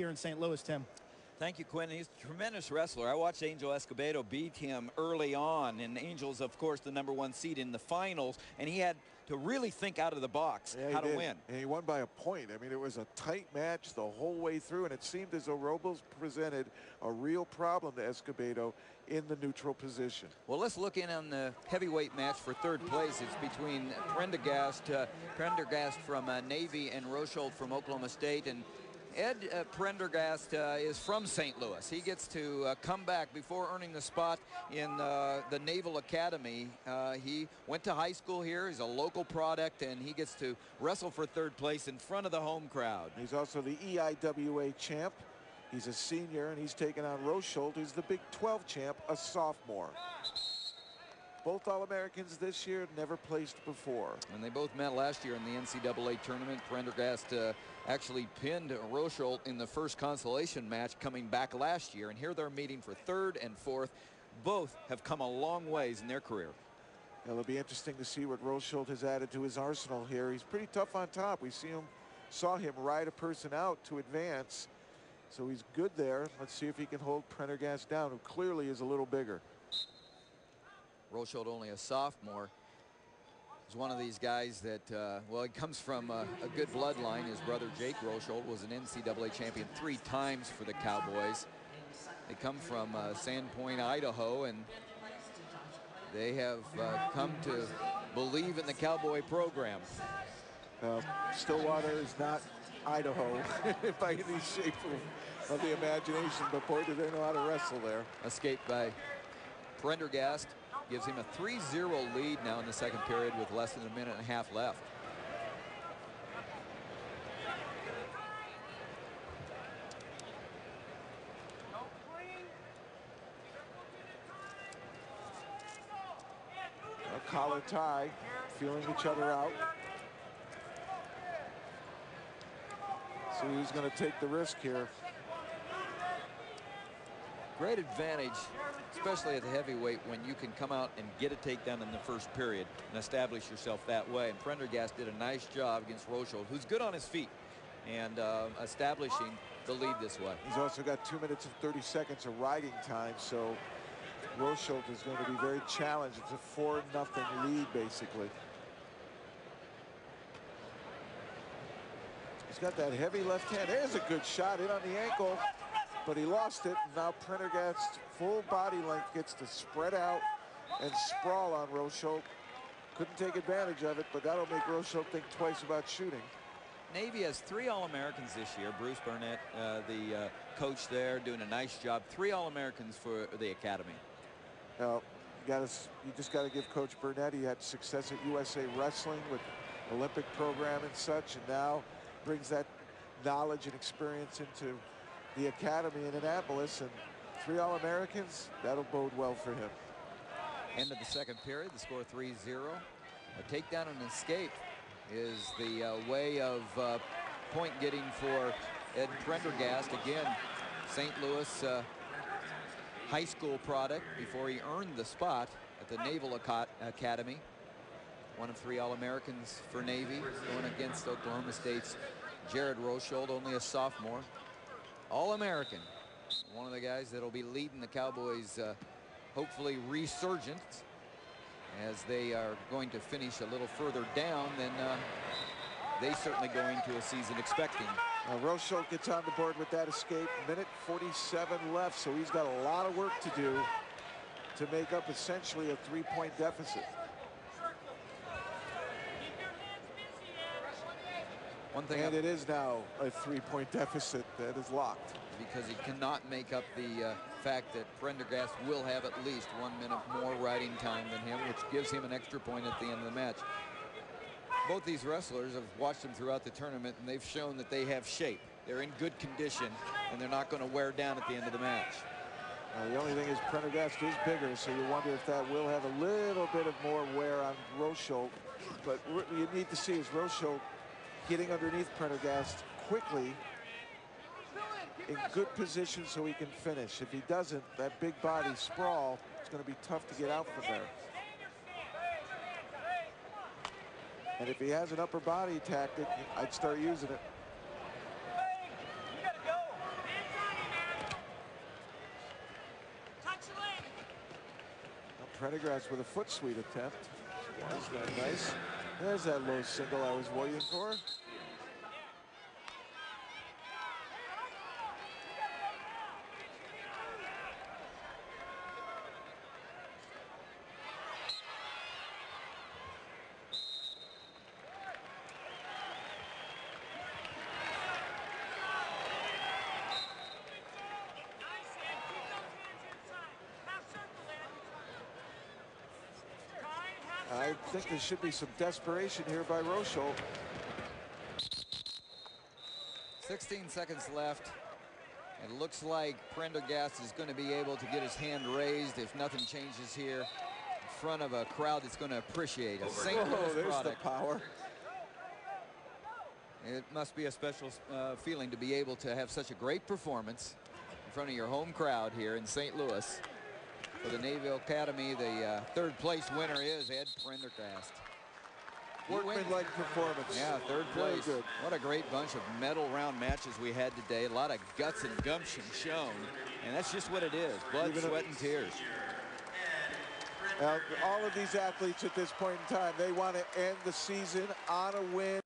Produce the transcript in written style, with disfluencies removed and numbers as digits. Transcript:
here in St. Louis, Tim. Thank you, Quinn. He's a tremendous wrestler. I watched Angel Escobedo beat him early on, and Angel's, of course, the #1 seed in the finals, and he had to really think out of the box how to win. And he won by a point. I mean, it was a tight match the whole way through, and it seemed as though Robles presented a real problem to Escobedo in the neutral position. Well, let's look in on the heavyweight match for third place. It's between Prendergast from Navy and Rosholt from Oklahoma State. And Ed Prendergast is from St. Louis. He gets to come back before earning the spot in the Naval Academy. He went to high school here. He's a local product, and he gets to wrestle for third place in front of the home crowd. He's also the EIWA champ. He's a senior, and he's taking on Rosholt, who's the Big 12 champ, a sophomore. Both All-Americans this year, never placed before. And they both met last year in the NCAA tournament. Prendergast actually pinned Rosholt in the first consolation match coming back last year. And here they're meeting for third and fourth. Both have come a long ways in their career. It'll be interesting to see what Rosholt has added to his arsenal here. He's pretty tough on top. We saw him ride a person out to advance. So he's good there. Let's see if he can hold Prendergast down, who clearly is a little bigger. Rosholt, only a sophomore, is one of these guys that, well, he comes from a good bloodline. His brother Jake Rosholt was an NCAA champion 3 times for the Cowboys. They come from Sandpoint, Idaho, and they have come to believe in the Cowboy program. Stillwater is not Idaho by any shape of the imagination, but boy, do they know how to wrestle there. Escaped by Prendergast. Gives him a 3-0 lead now in the second period with less than a minute and a half left. A collar tie, feeling each other out. So who's going to take the risk here? Great advantage, especially at the heavyweight, when you can come out and get a takedown in the first period and establish yourself that way. And Prendergast did a nice job against Rosholt, who's good on his feet, and establishing the lead this way. He's also got 2 minutes and 30 seconds of riding time, so Rosholt is going to be very challenged. It's a 4-0 lead, basically. He's got that heavy left hand. There's a good shot in on the ankle, but he lost it. Now Prendergast's full body length gets to spread out and sprawl on Rosholt. Couldn't take advantage of it, but that'll make Rosholt think twice about shooting. Navy has 3 All-Americans this year. Bruce Burnett, the coach there, doing a nice job. 3 All-Americans for the academy. Now, you just got to give Coach Burnett. He had success at USA Wrestling with Olympic program and such, and now brings that knowledge and experience into the academy in Annapolis, and 3 All-Americans, that'll bode well for him. End of the second period, the score 3-0. A takedown and escape is the way of point getting for Ed Prendergast. Again, St. Louis high school product before he earned the spot at the Naval Academy. One of 3 All-Americans for Navy, going against Oklahoma State's Jared Rosholt, only a sophomore. All-American, one of the guys that'll be leading the Cowboys, hopefully resurgent, as they are going to finish a little further down than they certainly go into a season expecting. Rosholt gets on the board with that escape. Minute 47 left, so he's got a lot of work to do to make up essentially a 3-point deficit. One thing, and it is now a 3-point deficit that is locked. Because he cannot make up the fact that Prendergast will have at least 1 minute more riding time than him, which gives him an extra point at the end of the match. Both these wrestlers, have watched them throughout the tournament, and they've shown that they have shape. They're in good condition, and they're not going to wear down at the end of the match. The only thing is Prendergast is bigger, so you wonder if that will have a little bit of more wear on Rosholt. But what you need to see is Rosholt getting underneath Prendergast quickly in good position so he can finish. If he doesn't, that big body sprawl, it's going to be tough to get out from there. And if he has an upper body tactic, I'd start using it. Prendergast with a foot sweep attempt. That's very nice. There's that low single I was waiting for. I think there should be some desperation here by Rosholt. 16 seconds left. It looks like Prendergast is going to be able to get his hand raised if nothing changes here in front of a crowd that's going to appreciate a St. Louis there's product. the power. It must be a special feeling to be able to have such a great performance in front of your home crowd here in St. Louis. For the Navy Academy, the third place winner is Ed Prendergast. Workman-like performance. Yeah, third Very place. good. What a great bunch of medal round matches we had today. A lot of guts and gumption shown. And that's just what it is. Blood, sweat, and tears. Now, all of these athletes at this point in time, they want to end the season on a win.